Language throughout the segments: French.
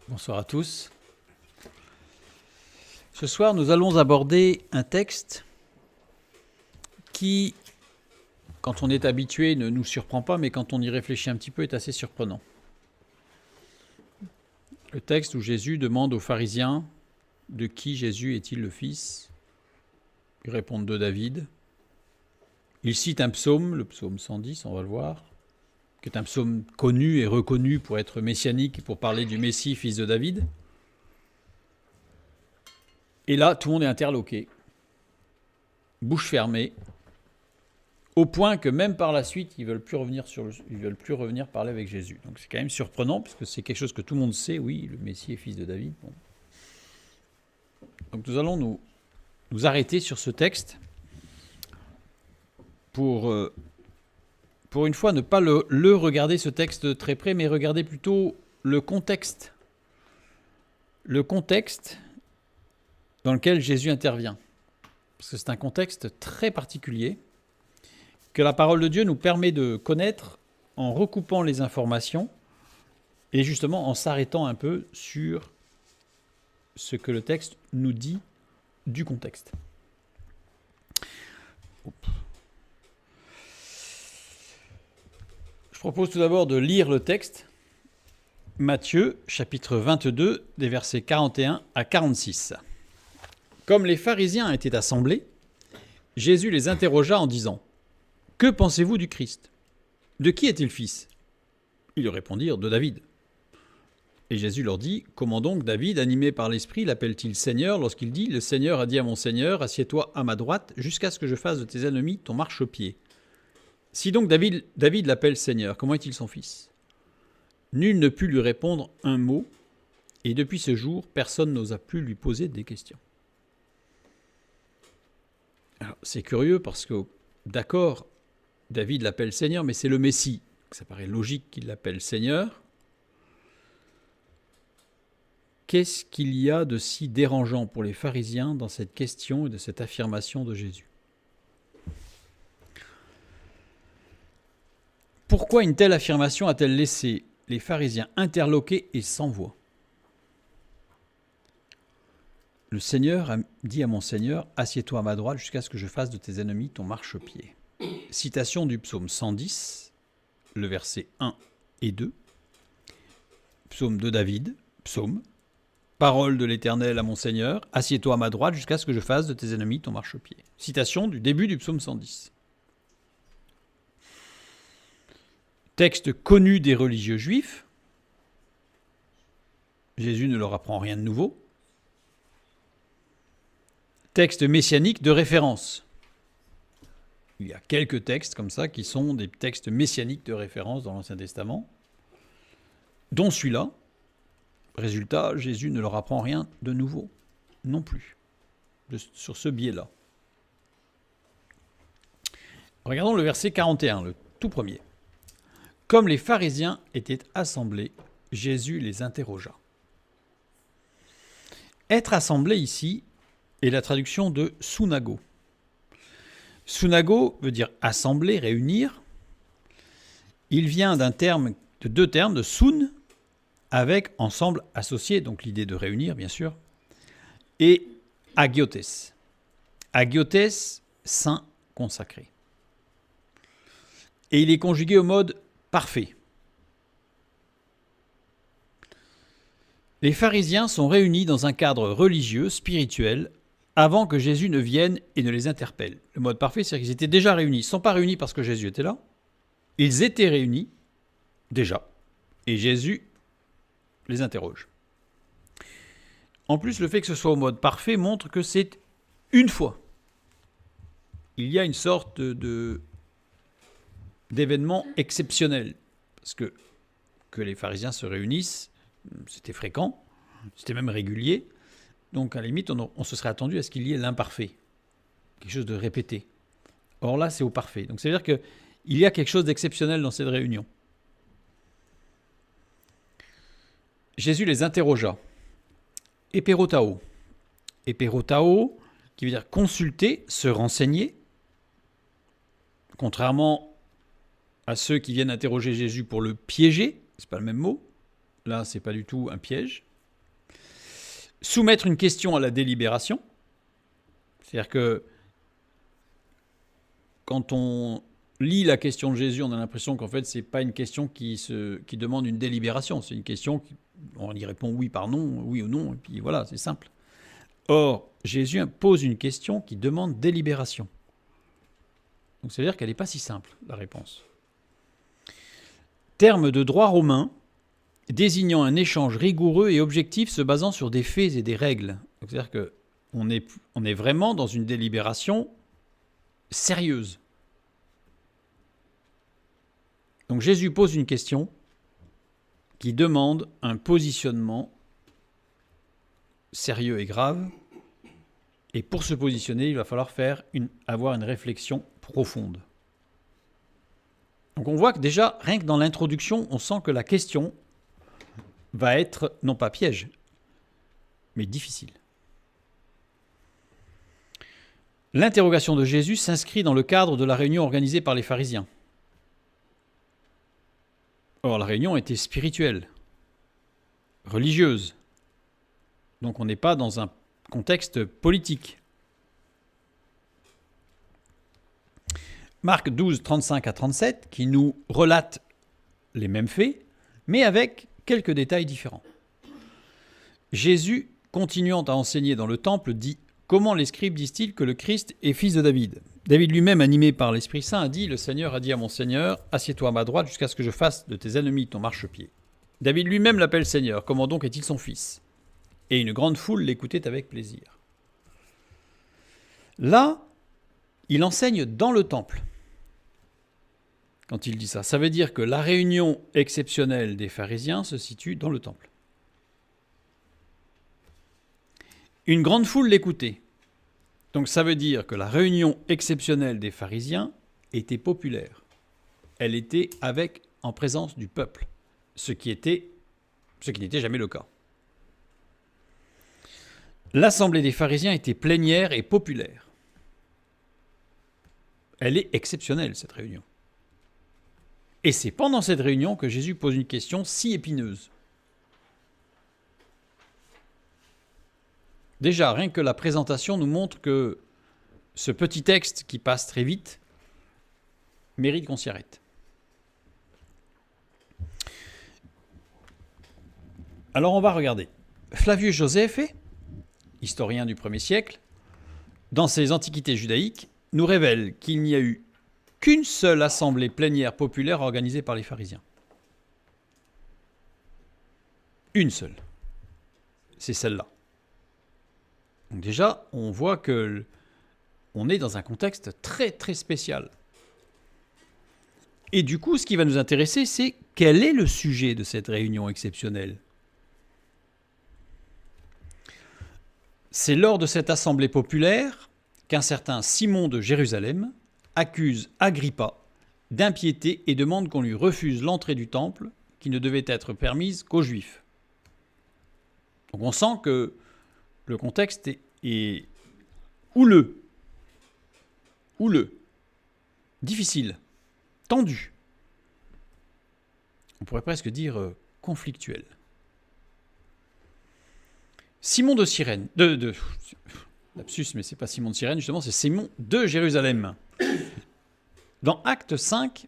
Bonsoir à tous. Ce soir, nous allons aborder un texte qui, quand on est habitué, ne nous surprend pas, mais quand on y réfléchit un petit peu, est assez surprenant. Le texte où Jésus demande aux pharisiens de qui Jésus est-il le fils. Ils répondent de David. Il cite un psaume, le psaume 110, on va le voir, qui est un psaume connu et reconnu pour être messianique et pour parler du Messie, fils de David. Et là, tout le monde est interloqué, bouche fermée, au point que même par la suite, ils veulent plus revenir parler avec Jésus. Donc c'est quand même surprenant, parce que c'est quelque chose que tout le monde sait, oui, le Messie est fils de David. Bon. Donc nous allons nous arrêter sur ce texte pour une fois ne pas le regarder, ce texte de très près, mais regarder plutôt le contexte. Le contexte dans lequel Jésus intervient. Parce que c'est un contexte très particulier que la parole de Dieu nous permet de connaître en recoupant les informations et justement en s'arrêtant un peu sur ce que le texte nous dit du contexte. Je propose tout d'abord de lire le texte. Matthieu, chapitre 22, des versets 41 à 46. Comme les pharisiens étaient assemblés, Jésus les interrogea en disant : « Que pensez-vous du Christ ? De qui est-il fils ? » Ils répondirent : « De David. » Et Jésus leur dit : « Comment donc David, animé par l'Esprit, l'appelle-t-il Seigneur lorsqu'il dit : Le Seigneur a dit à mon Seigneur : Assieds-toi à ma droite jusqu'à ce que je fasse de tes ennemis ton marchepied. Si donc David l'appelle Seigneur, comment est-il son fils ? Nul ne put lui répondre un mot, et depuis ce jour, personne n'osa plus lui poser des questions. » Alors, c'est curieux parce que, d'accord, David l'appelle Seigneur, mais c'est le Messie. Ça paraît logique qu'il l'appelle Seigneur. Qu'est-ce qu'il y a de si dérangeant pour les pharisiens dans cette question et de cette affirmation de Jésus ? Pourquoi une telle affirmation a-t-elle laissé les pharisiens interloqués et sans voix ? Le Seigneur a dit à mon Seigneur : Assieds-toi à ma droite jusqu'à ce que je fasse de tes ennemis ton marchepied. Citation du psaume 110, le verset 1 et 2. Psaume de David, psaume. Parole de l'Éternel à mon Seigneur : Assieds-toi à ma droite jusqu'à ce que je fasse de tes ennemis ton marchepied. Citation du début du psaume 110. Texte connu des religieux juifs. Jésus ne leur apprend rien de nouveau. Texte messianique de référence. Il y a quelques textes comme ça qui sont des textes messianiques de référence dans l'Ancien Testament, dont celui-là. Résultat, Jésus ne leur apprend rien de nouveau, non plus, sur ce biais-là. Regardons le verset 41, le tout premier. Comme les pharisiens étaient assemblés, Jésus les interrogea. Être assemblé ici est la traduction de sunago. Sunago veut dire assembler, réunir. Il vient de deux termes, de sun, avec ensemble associé, donc l'idée de réunir, bien sûr, et agiotes. Agiotes, saint, consacré. Et il est conjugué au mode parfait. Les pharisiens sont réunis dans un cadre religieux, spirituel, avant que Jésus ne vienne et ne les interpelle. Le mode parfait, c'est qu'ils étaient déjà réunis. Ils ne sont pas réunis parce que Jésus était là. Ils étaient réunis, déjà. Et Jésus les interroge. En plus, le fait que ce soit au mode parfait montre que c'est une fois. Il y a une sorte d'événement exceptionnel. Parce que les pharisiens se réunissent, c'était fréquent, c'était même régulier. Donc, à la limite, on se serait attendu à ce qu'il y ait l'imparfait, quelque chose de répété. Or là, c'est au parfait. Donc, ça veut dire qu'il y a quelque chose d'exceptionnel dans cette réunion. Jésus les interrogea. Éperotao. Éperotao, qui veut dire consulter, se renseigner. Contrairement à ceux qui viennent interroger Jésus pour le piéger, c'est pas le même mot. Là, c'est pas du tout un piège. soumettre une question à la délibération. C'est-à-dire que quand on lit la question de Jésus, on a l'impression qu'en fait, ce n'est pas une question qui demande une délibération. C'est une question, on y répond oui par non, oui ou non, et puis voilà, c'est simple. Or, Jésus pose une question qui demande délibération. Donc, c'est-à-dire qu'elle n'est pas si simple, la réponse. Terme de droit romain, désignant un échange rigoureux et objectif se basant sur des faits et des règles. Donc, c'est-à-dire qu'on est vraiment dans une délibération sérieuse. Donc Jésus pose une question qui demande un positionnement sérieux et grave. Et pour se positionner, il va falloir avoir une réflexion profonde. Donc on voit que déjà, rien que dans l'introduction, on sent que la question va être, non pas piège, mais difficile. L'interrogation de Jésus s'inscrit dans le cadre de la réunion organisée par les pharisiens. Or, la réunion était spirituelle, religieuse. Donc on n'est pas dans un contexte politique. Marc 12, 35 à 37, qui nous relate les mêmes faits, mais avec quelques détails différents. Jésus, continuant à enseigner dans le temple, dit « Comment les scribes disent-ils que le Christ est fils de David ?» David lui-même, animé par l'Esprit Saint, a dit « Le Seigneur a dit à mon Seigneur, assieds-toi à ma droite jusqu'à ce que je fasse de tes ennemis ton marchepied. » David lui-même l'appelle Seigneur, comment donc est-il son fils ? Et une grande foule l'écoutait avec plaisir. Là, il enseigne dans le temple. Quand il dit ça, ça veut dire que la réunion exceptionnelle des pharisiens se situe dans le temple. Une grande foule l'écoutait. Donc ça veut dire que la réunion exceptionnelle des pharisiens était populaire. Elle était en présence du peuple, ce qui n'était jamais le cas. L'assemblée des pharisiens était plénière et populaire. Elle est exceptionnelle, cette réunion. Et c'est pendant cette réunion que Jésus pose une question si épineuse. Déjà, rien que la présentation nous montre que ce petit texte qui passe très vite mérite qu'on s'y arrête. Alors on va regarder. Flavius Joseph, historien du 1er siècle, dans ses Antiquités judaïques, nous révèle qu'il n'y a eu qu'une seule assemblée plénière populaire organisée par les pharisiens. Une seule. C'est celle-là. Donc déjà, on voit qu'on est dans un contexte très très spécial. Et du coup, ce qui va nous intéresser, c'est quel est le sujet de cette réunion exceptionnelle ? C'est lors de cette assemblée populaire qu'un certain Simon de Jérusalem accuse Agrippa d'impiété et demande qu'on lui refuse l'entrée du temple qui ne devait être permise qu'aux Juifs. Donc on sent que le contexte est houleux, difficile, tendu. On pourrait presque dire conflictuel. Simon de Cyrène, lapsus, mais c'est pas Simon de Cyrène, justement, c'est Simon de Jérusalem. Dans Actes 5,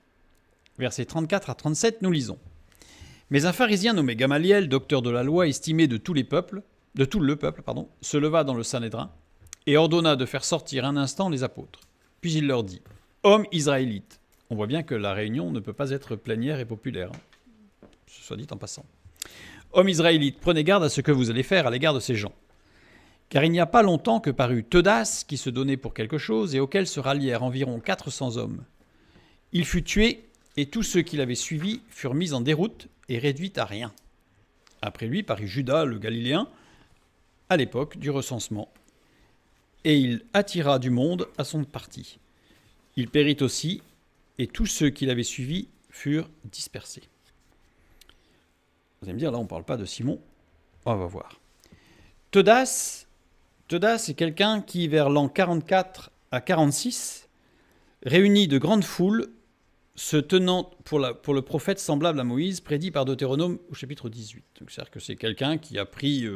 versets 34 à 37, nous lisons. Mais un pharisien nommé Gamaliel, docteur de la loi, estimé de tout le peuple, se leva dans le Sanhédrin et ordonna de faire sortir un instant les apôtres. Puis il leur dit, « Hommes israélites », on voit bien que la réunion ne peut pas être plénière et populaire, ce soit dit en passant. « Hommes israélites, prenez garde à ce que vous allez faire à l'égard de ces gens. Car il n'y a pas longtemps que parut Teudas qui se donnait pour quelque chose et auquel se rallièrent environ 400 hommes. Il fut tué et tous ceux qui l'avaient suivi furent mis en déroute et réduits à rien. Après lui parut Judas le Galiléen, à l'époque du recensement. Et il attira du monde à son parti. Il périt aussi, et tous ceux qui l'avaient suivi furent dispersés. » Vous allez me dire, là on ne parle pas de Simon. On va voir. Teudas est quelqu'un qui, vers l'an 44 à 46, réunit de grandes foules se tenant pour le prophète semblable à Moïse, prédit par Deutéronome au chapitre 18. Donc, c'est-à-dire que c'est quelqu'un qui a pris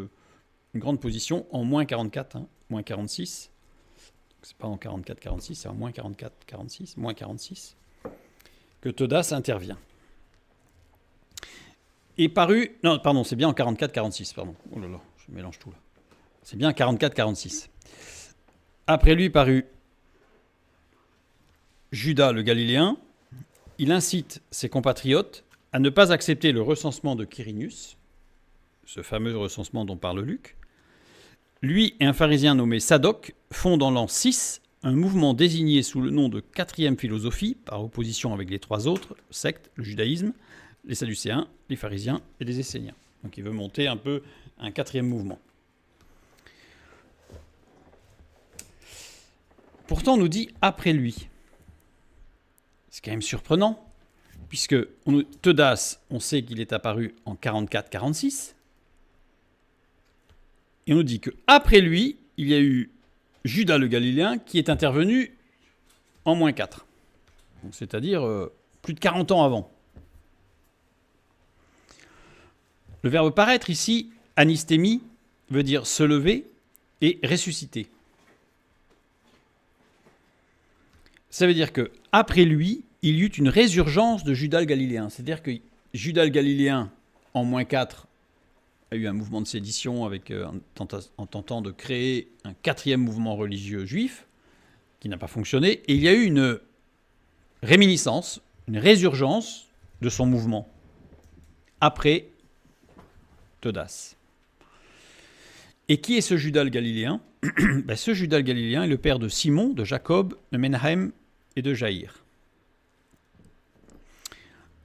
une grande position en moins 44, moins 46. C'est pas en 44-46, c'est en moins 44-46, moins 46, que Theudas intervient. Et parut... Non, pardon, c'est bien en 44-46, pardon. Oh là là, je mélange tout là. C'est bien 44-46. Après lui parut Judas le Galiléen. Il incite ses compatriotes à ne pas accepter le recensement de Quirinius, ce fameux recensement dont parle Luc. Lui et un pharisien nommé Sadoc font dans l'an 6 un mouvement désigné sous le nom de quatrième philosophie, par opposition avec les trois autres sectes, le judaïsme, les sadducéens, les pharisiens et les esséniens. Donc il veut monter un peu un quatrième mouvement. Pourtant on nous dit après lui. C'est quand même surprenant, puisque Theudas, on sait qu'il est apparu en 44-46, et on nous dit qu'après lui, il y a eu Judas le Galiléen qui est intervenu en moins 4. Donc, c'est-à-dire plus de 40 ans avant. Le verbe paraître ici, anistémie, veut dire se lever et ressusciter. Ça veut dire qu'après lui, il y eut une résurgence de Judas le Galiléen. C'est-à-dire que Judas le Galiléen, en moins 4, a eu un mouvement de sédition avec, en tentant de créer un quatrième mouvement religieux juif, qui n'a pas fonctionné. Et il y a eu une réminiscence, une résurgence de son mouvement, après Theudas. Et qui est ce Judas le Galiléen ? Ce Judas le Galiléen est le père de Simon, de Jacob, de Menahem et de Jaïr.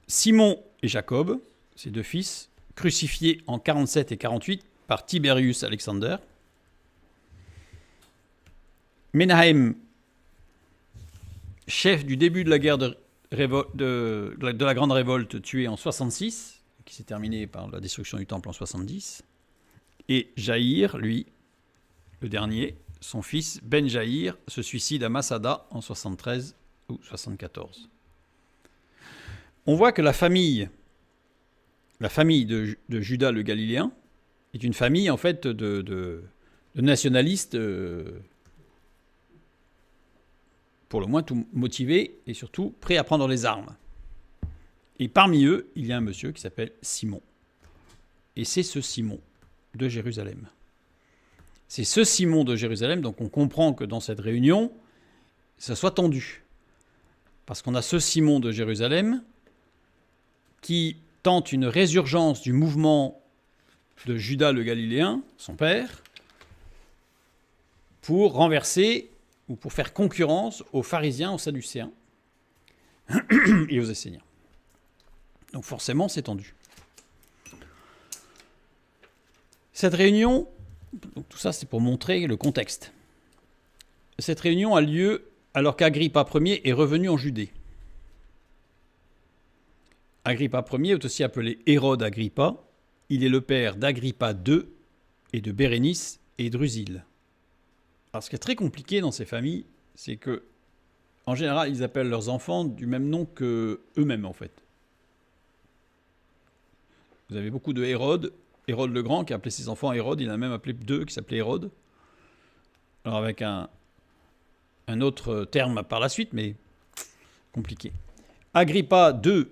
Simon et Jacob, ses deux fils, crucifiés en 47 et 48 par Tiberius Alexander. Menahem, chef du début de la guerre de la grande révolte, tué en 66, qui s'est terminée par la destruction du temple en 70. Et Jaïr, lui, le dernier, son fils Ben Jaïr, se suicide à Masada en 73 ou 74. On voit que la famille de Judas le Galiléen est une famille en fait de nationalistes, pour le moins tout motivés et surtout prêts à prendre les armes. Et parmi eux, il y a un monsieur qui s'appelle Simon. Et c'est ce Simon de Jérusalem. C'est ce Simon de Jérusalem, donc on comprend que dans cette réunion, ça soit tendu. Parce qu'on a ce Simon de Jérusalem qui tente une résurgence du mouvement de Judas le Galiléen, son père, pour renverser ou pour faire concurrence aux pharisiens, aux sadducéens et aux esséniens. Donc forcément, c'est tendu. Cette réunion, donc tout ça c'est pour montrer le contexte. Cette réunion a lieu alors qu'Agrippa Ier est revenu en Judée. Agrippa Ier est aussi appelé Hérode Agrippa. Il est le père d'Agrippa II et de Bérénice et Drusille. Alors ce qui est très compliqué dans ces familles, c'est que en général, ils appellent leurs enfants du même nom que eux-mêmes en fait. Vous avez beaucoup de Hérode le Grand qui a appelé ses enfants Hérode, il en a même appelé deux qui s'appelaient Hérode. Alors avec un autre terme par la suite, mais compliqué. Agrippa II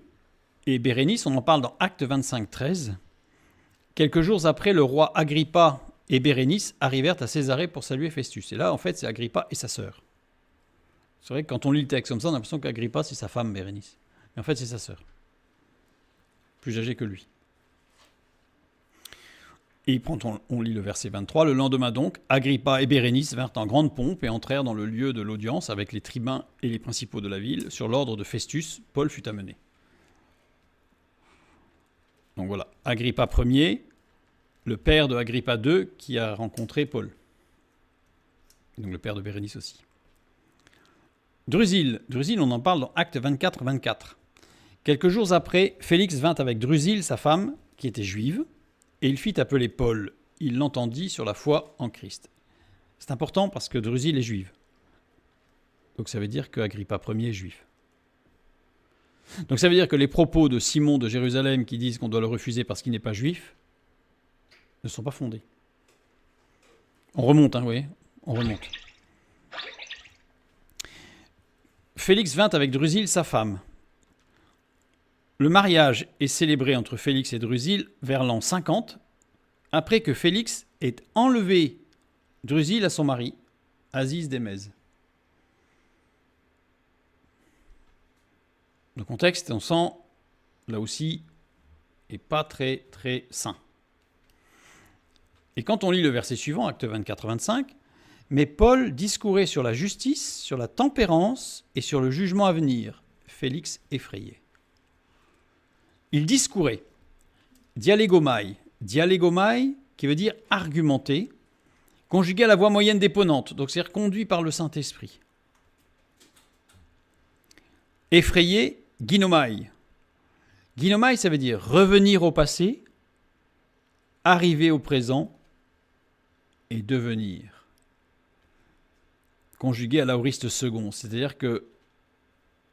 et Bérénice, on en parle dans Actes 25-13. Quelques jours après, le roi Agrippa et Bérénice arrivèrent à Césarée pour saluer Festus. Et là, en fait, c'est Agrippa et sa sœur. C'est vrai que quand on lit le texte comme ça, on a l'impression qu'Agrippa, c'est sa femme, Bérénice. Mais en fait, c'est sa sœur. Plus âgée que lui. Et on lit le verset 23. Le lendemain donc, Agrippa et Bérénice vinrent en grande pompe et entrèrent dans le lieu de l'audience avec les tribuns et les principaux de la ville. Sur l'ordre de Festus, Paul fut amené. Donc voilà, Agrippa Ier, le père de Agrippa II qui a rencontré Paul. Donc le père de Bérénice aussi. Drusille, on en parle dans Actes 24-24. Quelques jours après, Félix vint avec Drusille, sa femme, qui était juive, et il fit appeler Paul. Il l'entendit sur la foi en Christ. C'est important parce que Drusille est juive. Donc ça veut dire qu'Agrippa Ier est juif. Donc ça veut dire que les propos de Simon de Jérusalem qui disent qu'on doit le refuser parce qu'il n'est pas juif ne sont pas fondés. On remonte, hein, oui, on remonte. Félix vint avec Drusille, sa femme. Le mariage est célébré entre Félix et Drusille vers l'an 50, après que Félix ait enlevé Drusille à son mari, Aziz d'Émèse. Le contexte, on sent, là aussi, est pas très très sain. Et quand on lit le verset suivant, acte 24-25, mais Paul discourait sur la justice, sur la tempérance et sur le jugement à venir. Félix effrayé. Il discourait. Dialégomai. Dialégomai, qui veut dire argumenter, conjugué à la voix moyenne déponente, donc c'est conduit par le Saint-Esprit. Effrayé, ginomai. Ginomai, ça veut dire revenir au passé, arriver au présent et devenir. Conjugué à l'aoriste second, c'est-à-dire que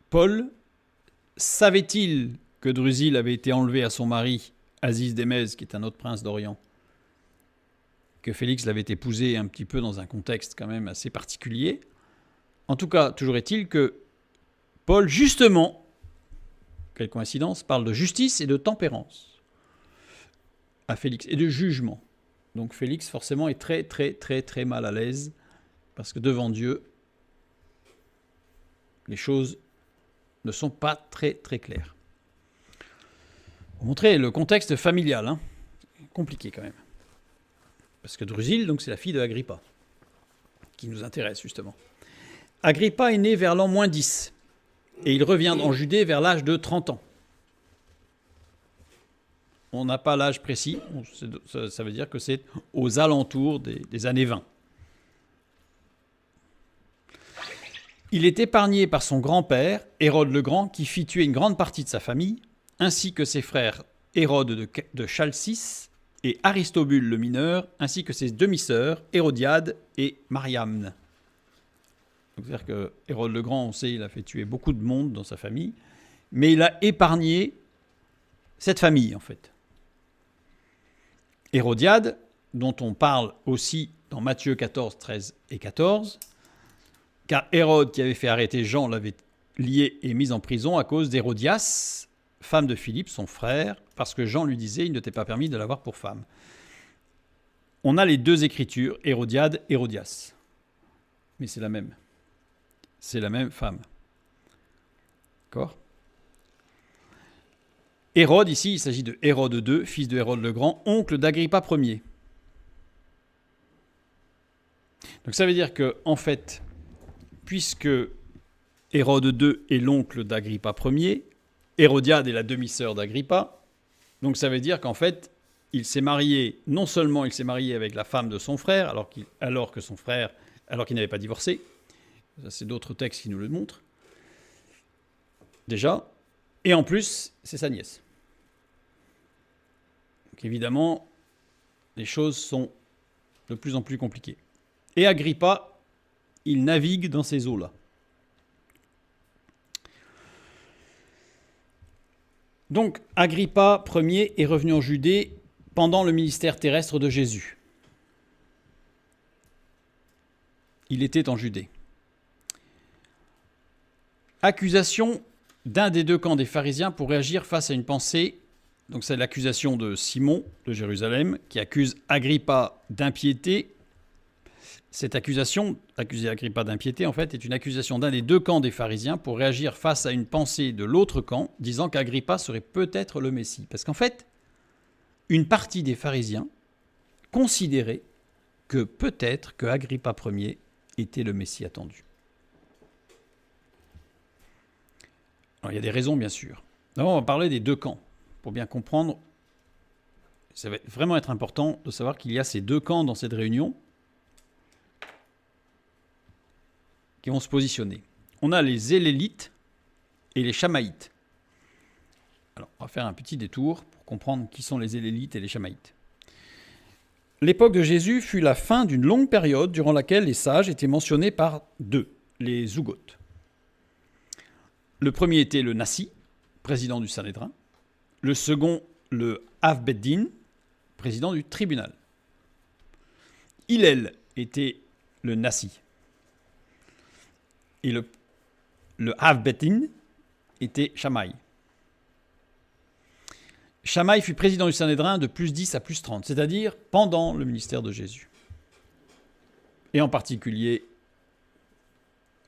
Paul savait-il que Drusille avait été enlevée à son mari, Aziz d'Émèse, qui est un autre prince d'Orient, que Félix l'avait épousée un petit peu dans un contexte quand même assez particulier. En tout cas, toujours est-il que Paul, justement, quelle coïncidence, parle de justice et de tempérance à Félix, et de jugement. Donc Félix, forcément, est très, très, très, très mal à l'aise, parce que devant Dieu, les choses ne sont pas très, très claires. Pour montrer le contexte familial, hein, compliqué quand même. Parce que Drusille, donc, c'est la fille de Agrippa, qui nous intéresse justement. Agrippa est né vers l'an -10, et il revient en Judée vers l'âge de 30 ans. On n'a pas l'âge précis, ça veut dire que c'est aux alentours des années 20. Il est épargné par son grand-père, Hérode le Grand, qui fit tuer une grande partie de sa famille, ainsi que ses frères Hérode de Chalcis et Aristobule le mineur, ainsi que ses demi-sœurs, Hérodiade et Mariamne. C'est-à-dire que Hérode le Grand, on sait, il a fait tuer beaucoup de monde dans sa famille, mais il a épargné cette famille, en fait. Hérodiade, dont on parle aussi dans Matthieu 14, 13 et 14, car Hérode, qui avait fait arrêter Jean, l'avait lié et mis en prison à cause d'Hérodias, femme de Philippe, son frère, parce que Jean lui disait il ne t'est pas permis de l'avoir pour femme. On a les deux écritures, Hérodiade, Hérodias. Mais c'est la même. C'est la même femme. D'accord ? Hérode, ici, il s'agit de Hérode II, fils de Hérode le Grand, oncle d'Agrippa Ier. Donc ça veut dire que, en fait, puisque Hérode II est l'oncle d'Agrippa Ier, Hérodiade est la demi-sœur d'Agrippa, donc ça veut dire qu'en fait, il s'est marié, non seulement il s'est marié avec la femme de son frère, alors qu'il n'avait pas divorcé, ça c'est d'autres textes qui nous le montrent, déjà, et en plus, c'est sa nièce. Donc évidemment, les choses sont de plus en plus compliquées. Et Agrippa, il navigue dans ces eaux-là. Donc, Agrippa Ier est revenu en Judée pendant le ministère terrestre de Jésus. Il était en Judée. Accusation d'un des deux camps des pharisiens pour réagir face à une pensée. Donc c'est l'accusation de Simon de Jérusalem qui accuse Agrippa d'impiété. Cette accusation, accuser Agrippa d'impiété, en fait, est une accusation d'un des deux camps des pharisiens pour réagir face à une pensée de l'autre camp, disant qu'Agrippa serait peut-être le Messie. Parce qu'en fait, une partie des pharisiens considérait que peut-être que Agrippa Ier était le Messie attendu. Alors, il y a des raisons, bien sûr. D'abord, on va parler des deux camps. Pour bien comprendre, ça va vraiment être important de savoir qu'il y a ces deux camps dans cette réunion qui vont se positionner. On a les Zélélites et les Chamaïtes. Alors, on va faire un petit détour pour comprendre qui sont les Zélélites et les Chamaïtes. L'époque de Jésus fut la fin d'une longue période durant laquelle les sages étaient mentionnés par deux, les Zougotes. Le premier était le Nassi, président du Sanhédrin. Le second, le Av Bet Din, président du tribunal. Hillel était le Nassi. Et le Havbetin était Shammai. Shammai fut président du Sanhédrin de plus 10 à plus 30, c'est-à-dire pendant le ministère de Jésus. Et en particulier,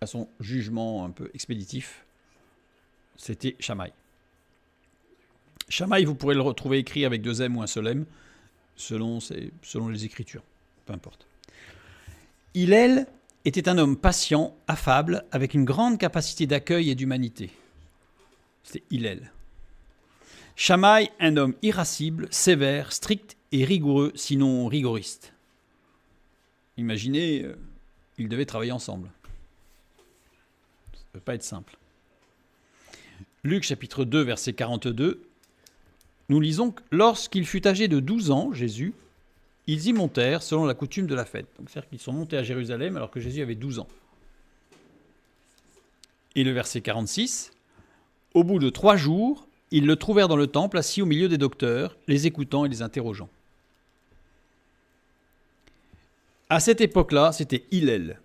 à son jugement un peu expéditif, c'était Shammai. Shammai, vous pourrez le retrouver écrit avec 2 M ou un seul M, selon les Écritures, peu importe. Hillel était un homme patient, affable, avec une grande capacité d'accueil et d'humanité. C'était Hillel. Shammai, un homme irascible, sévère, strict et rigoureux, sinon rigoriste. Imaginez, ils devaient travailler ensemble. Ça ne peut pas être simple. Luc chapitre 2, verset 42, nous lisons que lorsqu'il fut âgé de 12 ans, Jésus, ils y montèrent selon la coutume de la fête. Donc c'est-à-dire qu'ils sont montés à Jérusalem alors que Jésus avait 12 ans. Et le verset 46, au bout de 3 jours, ils le trouvèrent dans le temple, assis au milieu des docteurs, les écoutant et les interrogeant. À cette époque-là, c'était Hillel,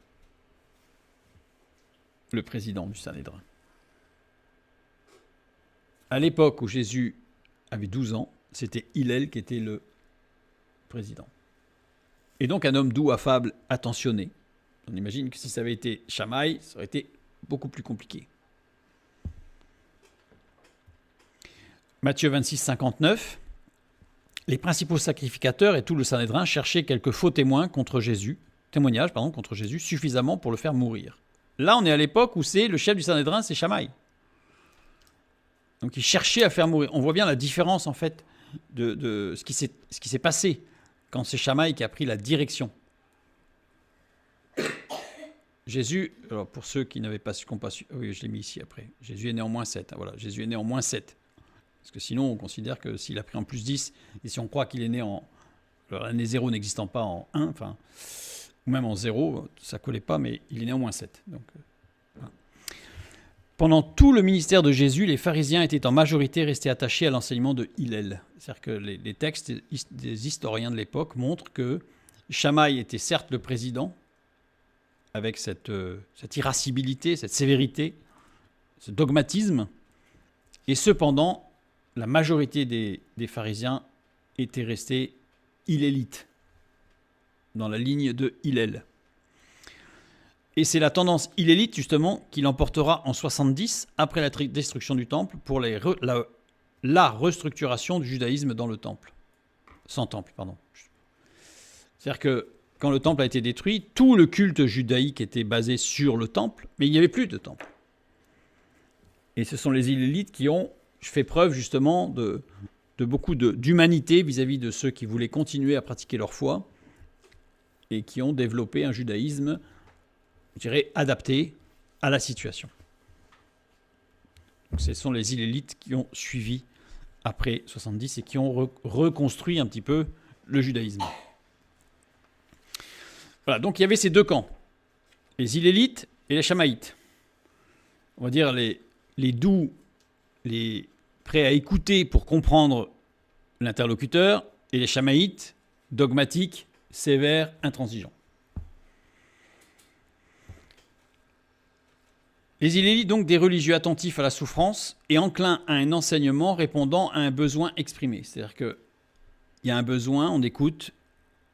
le président du Sanhédrin. À l'époque où Jésus avait 12 ans, c'était Hillel qui était le président. Et donc un homme doux, affable, attentionné. On imagine que si ça avait été Shammai, ça aurait été beaucoup plus compliqué. Matthieu 26, 59. Les principaux sacrificateurs et tout le Sanhédrin cherchaient quelques faux témoignages contre Jésus, suffisamment pour le faire mourir. Là, on est à l'époque où c'est le chef du Sanhédrin, c'est Shammai. Donc, il cherchait à faire mourir. On voit bien la différence, en fait, de ce qui s'est passé quand c'est Shammai qui a pris la direction. Jésus, alors pour ceux qui n'avaient pas su, oui, je l'ai mis ici après. Jésus est né en moins 7. Hein, voilà, Jésus est né en moins 7. Parce que sinon, on considère que s'il a pris en plus 10, et si on croit qu'il est né en... Alors, l'année 0 n'existant pas en 1, enfin, ou même en 0, ça ne collait pas, mais il est né en moins 7. Donc, voilà. Pendant tout le ministère de Jésus, les pharisiens étaient en majorité restés attachés à l'enseignement de Hillel. C'est-à-dire que les textes des historiens de l'époque montrent que Shammai était certes le président, avec cette irascibilité, cette sévérité, ce dogmatisme, et cependant, la majorité des pharisiens étaient restés hillélites, dans la ligne de Hillel. Et c'est la tendance hillélite, justement, qui l'emportera en 70, après la destruction du temple, pour la restructuration du judaïsme dans le temple. Sans temple, pardon. C'est-à-dire que quand le temple a été détruit, tout le culte judaïque était basé sur le temple, mais il n'y avait plus de temple. Et ce sont les hillélites qui ont fait preuve justement de beaucoup d'humanité vis-à-vis de ceux qui voulaient continuer à pratiquer leur foi et qui ont développé un judaïsme, je dirais, adapté à la situation. Donc, ce sont les hillélites qui ont suivi après 70 et qui ont reconstruit un petit peu le judaïsme. Voilà, donc il y avait ces 2 camps, les hillélites et les chamaïtes. On va dire les doux, les prêts à écouter pour comprendre l'interlocuteur, et les chamaïtes, dogmatiques, sévères, intransigeants. Les hillélites, donc, des religieux attentifs à la souffrance et enclins à un enseignement répondant à un besoin exprimé. C'est-à-dire qu'il y a un besoin, on écoute,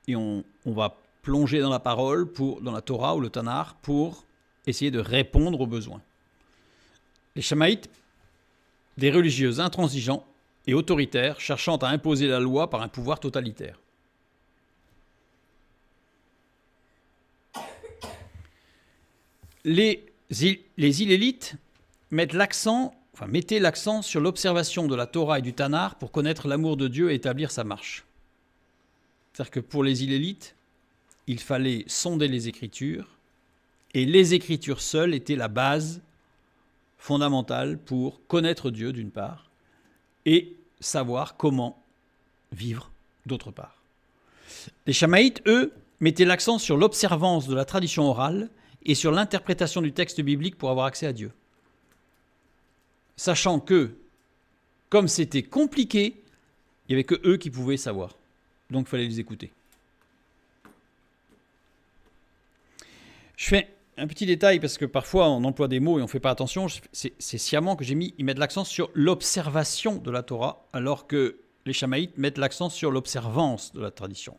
et on va plonger dans la parole, dans la Torah ou le Tanakh, pour essayer de répondre aux besoins. Les chamaïtes, des religieux intransigeants et autoritaires, cherchant à imposer la loi par un pouvoir totalitaire. Les hillélites mettaient l'accent sur l'observation de la Torah et du Tanakh pour connaître l'amour de Dieu et établir sa marche. C'est-à-dire que pour les hillélites, il fallait sonder les Écritures, et les Écritures seules étaient la base fondamentale pour connaître Dieu d'une part, et savoir comment vivre d'autre part. Les chamaïtes, eux, mettaient l'accent sur l'observance de la tradition orale et sur l'interprétation du texte biblique pour avoir accès à Dieu. Sachant que, comme c'était compliqué, il n'y avait que eux qui pouvaient savoir. Donc il fallait les écouter. Je fais un petit détail parce que parfois on emploie des mots et on ne fait pas attention. C'est sciemment que ils mettent l'accent sur l'observation de la Torah, alors que les Chamaïtes mettent l'accent sur l'observance de la tradition.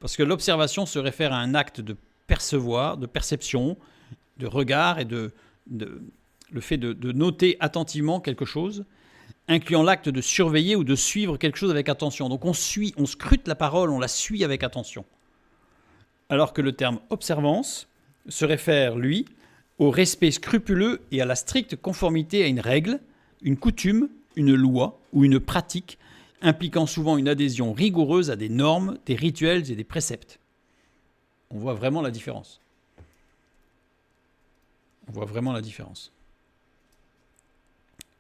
Parce que l'observation se réfère à un acte de percevoir, de perception, de regard et le fait de noter attentivement quelque chose, incluant l'acte de surveiller ou de suivre quelque chose avec attention. Donc on scrute la parole, on la suit avec attention. Alors que le terme observance se réfère, lui, au respect scrupuleux et à la stricte conformité à une règle, une coutume, une loi ou une pratique, impliquant souvent une adhésion rigoureuse à des normes, des rituels et des préceptes. On voit vraiment la différence. On voit vraiment la différence.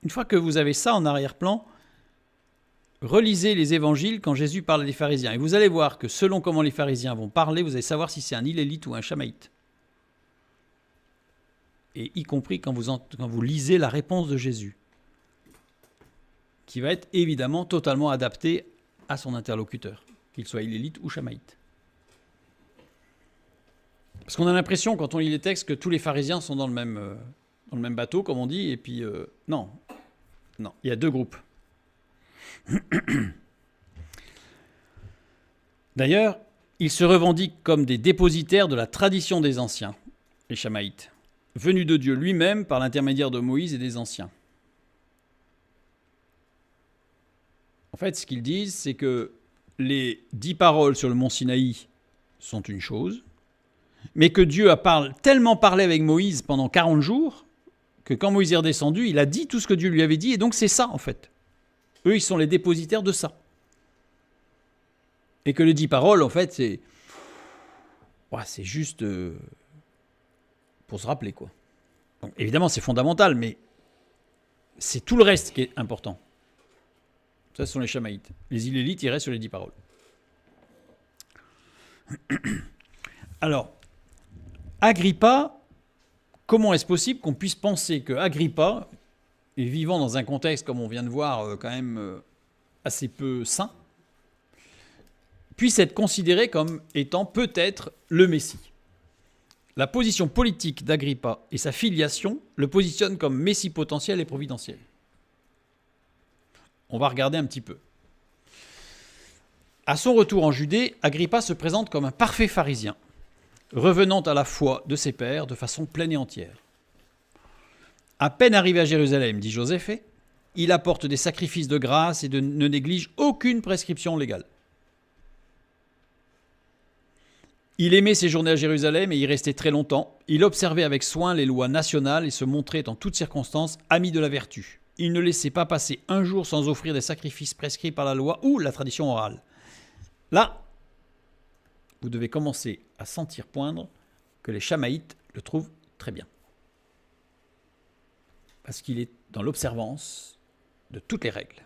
Une fois que vous avez ça en arrière-plan, relisez les évangiles quand Jésus parle des pharisiens. Et vous allez voir que selon comment les pharisiens vont parler, vous allez savoir si c'est un Hillélite ou un Chamaïte. Et y compris quand vous lisez la réponse de Jésus, qui va être évidemment totalement adaptée à son interlocuteur, qu'il soit Hillélite ou Chamaïte. Parce qu'on a l'impression, quand on lit les textes, que tous les pharisiens sont dans le même bateau, comme on dit, et puis non, il y a deux groupes. D'ailleurs, ils se revendiquent comme des dépositaires de la tradition des anciens, les Chamaïtes, venus de Dieu lui-même par l'intermédiaire de Moïse et des anciens. En fait, ce qu'ils disent, c'est que les 10 paroles sur le mont Sinaï sont une chose, mais que Dieu a tellement parlé avec Moïse pendant 40 jours, que quand Moïse est redescendu, il a dit tout ce que Dieu lui avait dit, et donc c'est ça, en fait. Eux, ils sont les dépositaires de ça. Et que les 10 paroles, en fait, c'est juste pour se rappeler, quoi. Donc, évidemment, c'est fondamental, mais c'est tout le reste qui est important. Ça, ce sont les Chamaïtes. Les Hillélite, ils restent sur les 10 paroles. Alors, Agrippa, comment est-ce possible qu'on puisse penser que Agrippa, et vivant dans un contexte, comme on vient de voir, quand même assez peu sain, puisse être considéré comme étant peut-être le Messie. La position politique d'Agrippa et sa filiation le positionnent comme Messie potentiel et providentiel. On va regarder un petit peu. À son retour en Judée, Agrippa se présente comme un parfait pharisien, revenant à la foi de ses pères de façon pleine et entière. À peine arrivé à Jérusalem, dit Joséphée, il apporte des sacrifices de grâce et ne néglige aucune prescription légale. Il aimait séjourner à Jérusalem et y restait très longtemps. Il observait avec soin les lois nationales et se montrait en toutes circonstances ami de la vertu. Il ne laissait pas passer un jour sans offrir des sacrifices prescrits par la loi ou la tradition orale. Là, vous devez commencer à sentir poindre que les Chamaïtes le trouvent très bien. Parce qu'il est dans l'observance de toutes les règles.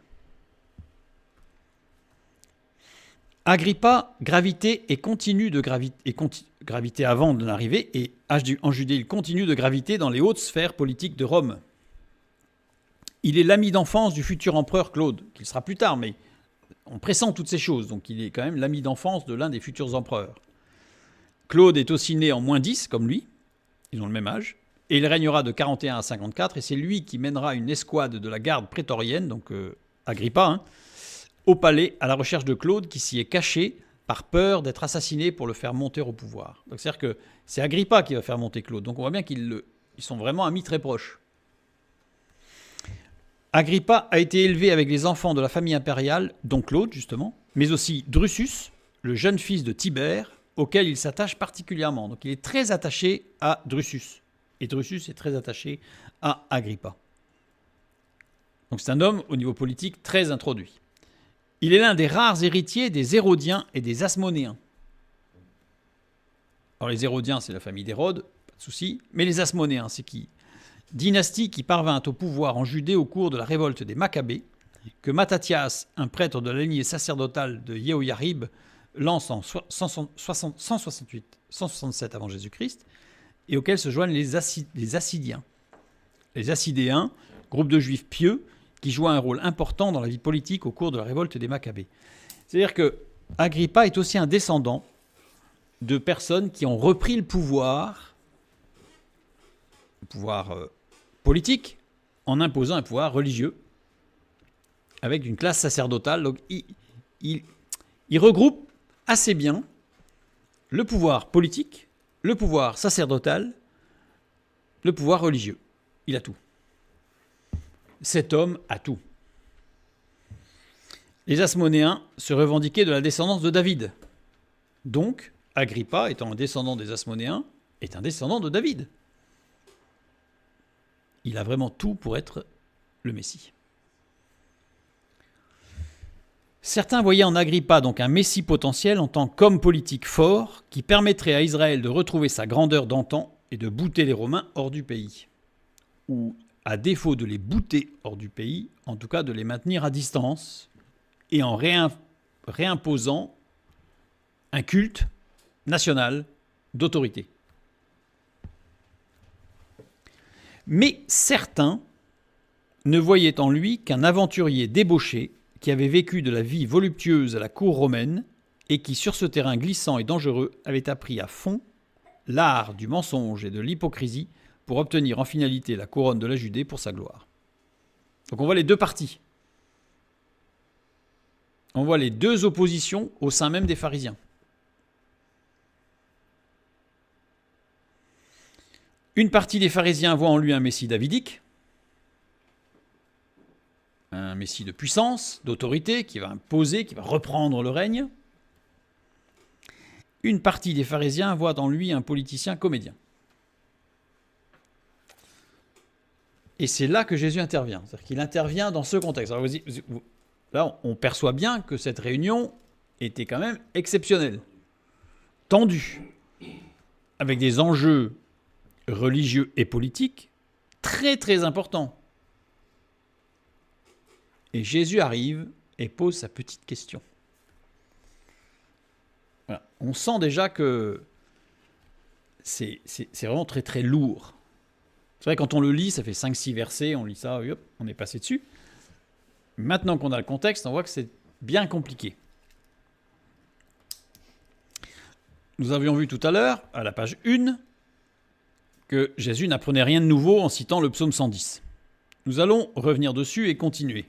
Agrippa gravitait et continue de graviter avant de l'arrivée, et en Judée, il continue de graviter dans les hautes sphères politiques de Rome. Il est l'ami d'enfance du futur empereur Claude, qu'il sera plus tard, mais on pressent toutes ces choses, donc il est quand même l'ami d'enfance de l'un des futurs empereurs. Claude est aussi né en -10, comme lui, ils ont le même âge, et il régnera de 41 à 54, et c'est lui qui mènera une escouade de la garde prétorienne, donc Agrippa, au palais à la recherche de Claude, qui s'y est caché par peur d'être assassiné pour le faire monter au pouvoir. Donc c'est-à-dire que c'est Agrippa qui va faire monter Claude, donc on voit bien qu'ils sont vraiment amis très proches. Agrippa a été élevé avec les enfants de la famille impériale, dont Claude justement, mais aussi Drusus, le jeune fils de Tibère, auquel il s'attache particulièrement. Donc il est très attaché à Drusus, et Drusus est très attaché à Agrippa. Donc c'est un homme au niveau politique très introduit. Il est l'un des rares héritiers des Hérodiens et des Asmonéens. Alors les Hérodiens, c'est la famille d'Hérode, pas de souci, mais les Asmonéens, c'est qui ? Dynastie qui parvint au pouvoir en Judée au cours de la révolte des Maccabées, que Mattathias, un prêtre de la lignée sacerdotale de Jéhoiarib, lance en 167 avant Jésus-Christ, et auquel se joignent les Assidiens. Les Assidéens, groupe de juifs pieux, qui jouent un rôle important dans la vie politique au cours de la révolte des Maccabées. C'est-à-dire que Agrippa est aussi un descendant de personnes qui ont repris le pouvoir pouvoir politique en imposant un pouvoir religieux avec une classe sacerdotale. Donc il regroupe assez bien le pouvoir politique, le pouvoir sacerdotal, le pouvoir religieux. Il a tout. Cet homme a tout. Les Asmonéens se revendiquaient de la descendance de David. Donc, Agrippa, étant un descendant des Asmonéens, est un descendant de David. Il a vraiment tout pour être le Messie. Certains voyaient en Agrippa donc un Messie potentiel en tant qu'homme politique fort qui permettrait à Israël de retrouver sa grandeur d'antan et de bouter les Romains hors du pays. Ou, à défaut de les bouter hors du pays, en tout cas de les maintenir à distance et en réimposant un culte national d'autorité. Mais certains ne voyaient en lui qu'un aventurier débauché qui avait vécu de la vie voluptueuse à la cour romaine et qui, sur ce terrain glissant et dangereux, avait appris à fond l'art du mensonge et de l'hypocrisie pour obtenir en finalité la couronne de la Judée pour sa gloire. Donc on voit les deux parties. On voit les deux oppositions au sein même des pharisiens. Une partie des pharisiens voit en lui un messie davidique, un messie de puissance, d'autorité, qui va imposer, qui va reprendre le règne. Une partie des pharisiens voit en lui un politicien comédien. Et c'est là que Jésus intervient. C'est-à-dire qu'il intervient dans ce contexte. Alors là, on perçoit bien que cette réunion était quand même exceptionnelle, tendue, avec des enjeux religieux et politiques très très importants. Et Jésus arrive et pose sa petite question. Voilà. On sent déjà que c'est vraiment très très lourd. C'est vrai, quand on le lit, ça fait 5-6 versets, on lit ça, hop, on est passé dessus. Maintenant qu'on a le contexte, on voit que c'est bien compliqué. Nous avions vu tout à l'heure, à la page 1, que Jésus n'apprenait rien de nouveau en citant le psaume 110. Nous allons revenir dessus et continuer.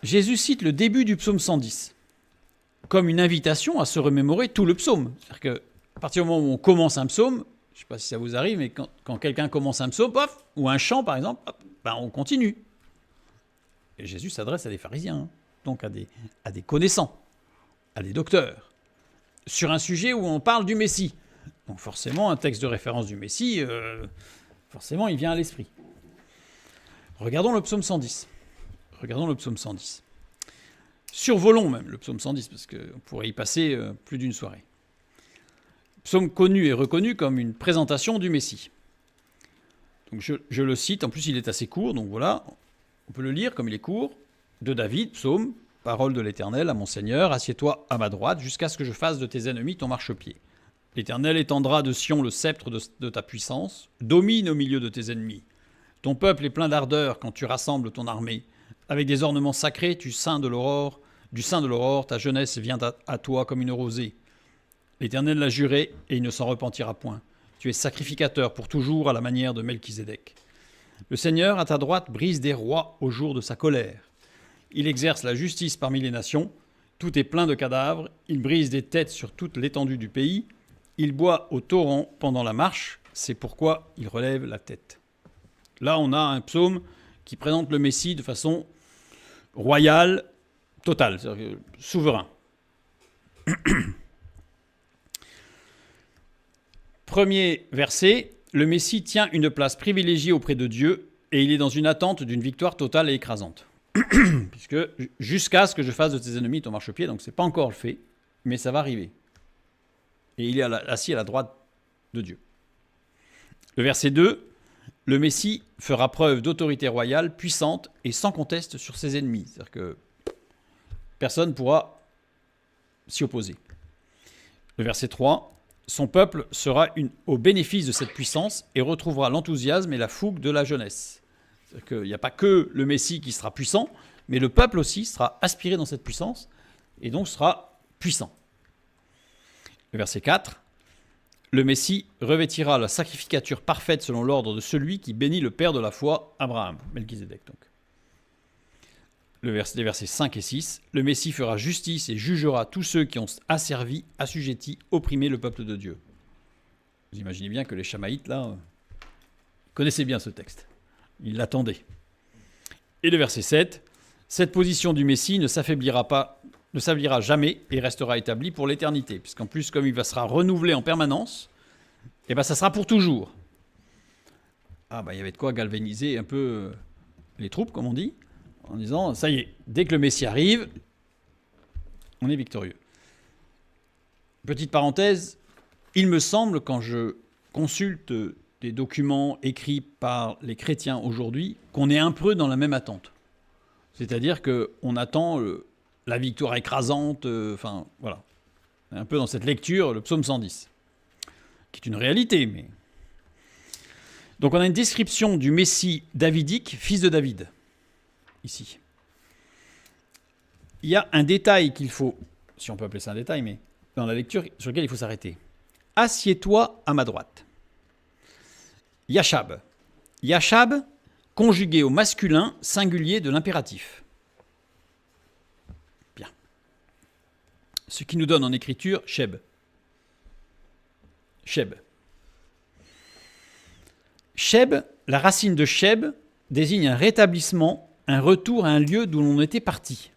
Jésus cite le début du psaume 110 comme une invitation à se remémorer tout le psaume. C'est-à-dire qu'à partir du moment où on commence un psaume, je ne sais pas si ça vous arrive, mais quand quelqu'un commence un psaume, paf, ou un chant par exemple, hop, ben on continue. Et Jésus s'adresse à des pharisiens, hein, donc à des connaissants, à des docteurs, sur un sujet où on parle du Messie. Donc forcément, un texte de référence du Messie, forcément, il vient à l'esprit. Regardons le psaume 110. Regardons le psaume 110. Survolons même le psaume 110, parce qu'on pourrait y passer plus d'une soirée. Psaume connu et reconnu comme une présentation du Messie. Donc je le cite, en plus il est assez court, donc voilà, on peut le lire comme il est court. De David, psaume, parole de l'Éternel à mon Seigneur, assieds-toi à ma droite jusqu'à ce que je fasse de tes ennemis ton marchepied. L'Éternel étendra de Sion le sceptre de ta puissance, domine au milieu de tes ennemis. Ton peuple est plein d'ardeur quand tu rassembles ton armée. Avec des ornements sacrés, du sein de l'aurore, ta jeunesse vient à toi comme une rosée. L'Éternel l'a juré et il ne s'en repentira point. Tu es sacrificateur pour toujours à la manière de Melchisédek. Le Seigneur, à ta droite, brise des rois au jour de sa colère. Il exerce la justice parmi les nations. Tout est plein de cadavres. Il brise des têtes sur toute l'étendue du pays. Il boit au torrent pendant la marche. C'est pourquoi il relève la tête. Là, on a un psaume qui présente le Messie de façon royale, totale, c'est-à-dire souverain. Premier verset, le Messie tient une place privilégiée auprès de Dieu et il est dans une attente d'une victoire totale et écrasante. Puisque jusqu'à ce que je fasse de tes ennemis ton marchepied, donc c'est pas encore le fait, mais ça va arriver. Et il est assis à la droite de Dieu. Le verset 2, le Messie fera preuve d'autorité royale puissante et sans conteste sur ses ennemis. C'est-à-dire que personne ne pourra s'y opposer. Le verset 3, son peuple sera au bénéfice de cette puissance et retrouvera l'enthousiasme et la fougue de la jeunesse. C'est-à-dire qu'il n'y a pas que le Messie qui sera puissant, mais le peuple aussi sera aspiré dans cette puissance et donc sera puissant. Le verset 4, le Messie revêtira la sacrificature parfaite selon l'ordre de celui qui bénit le père de la foi, Abraham, Melchizedek donc. Les versets 5 et 6, le Messie fera justice et jugera tous ceux qui ont asservi, assujetti, opprimé le peuple de Dieu. Vous imaginez bien que les Chamaïtes, là, connaissaient bien ce texte. Ils l'attendaient. Et le verset 7, cette position du Messie ne s'affaiblira jamais et restera établie pour l'éternité. Puisqu'en plus, comme il sera renouvelé en permanence, et ça sera pour toujours. Il y avait de quoi galvaniser un peu les troupes, comme on dit, en disant, ça y est, dès que le Messie arrive, on est victorieux. Petite parenthèse, il me semble, quand je consulte des documents écrits par les chrétiens aujourd'hui, qu'on est un peu dans la même attente. C'est-à-dire qu'on attend la victoire écrasante, voilà. On est un peu dans cette lecture, le psaume 110, qui est une réalité, mais... Donc on a une description du Messie davidique, fils de David, ici. Il y a un détail qu'il faut, si on peut appeler ça un détail, mais dans la lecture sur lequel il faut s'arrêter. Assieds-toi à ma droite. Yashab. Yashab, conjugué au masculin singulier de l'impératif. Bien. Ce qui nous donne en écriture Sheb. Sheb. Sheb, la racine de Sheb, désigne un rétablissement, un retour à un lieu d'où l'on était parti.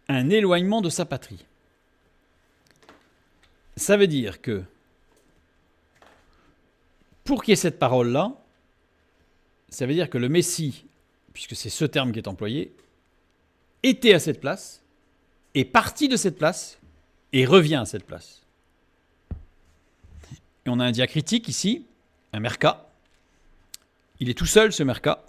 Un éloignement de sa patrie. Ça veut dire que, pour qu'il y ait cette parole-là, ça veut dire que le Messie, puisque c'est ce terme qui est employé, était à cette place, est parti de cette place, et revient à cette place. Et on a un diacritique ici, un merka. Il est tout seul, ce merka.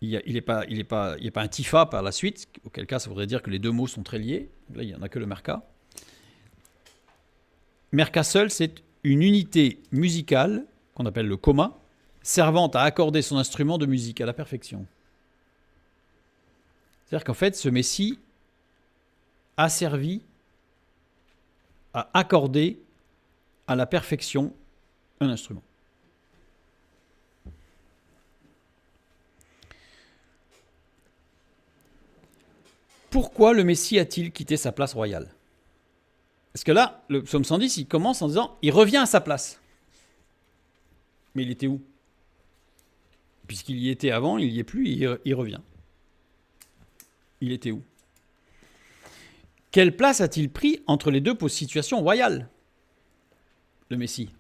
Il n'y a pas un tifa par la suite, auquel cas ça voudrait dire que les deux mots sont très liés. Là, il n'y en a que le merka. Merka seul, c'est une unité musicale, qu'on appelle le koma, servant à accorder son instrument de musique à la perfection. C'est-à-dire qu'en fait, ce Messie a servi à accorder à la perfection un instrument. Pourquoi le Messie a-t-il quitté sa place royale ? Parce que là, le psaume 110, il commence en disant « il revient à sa place ». Mais il était où ? Puisqu'il y était avant, il n'y est plus, il revient. Il était où ? Quelle place a-t-il pris entre les deux situations royales ? Le Messie.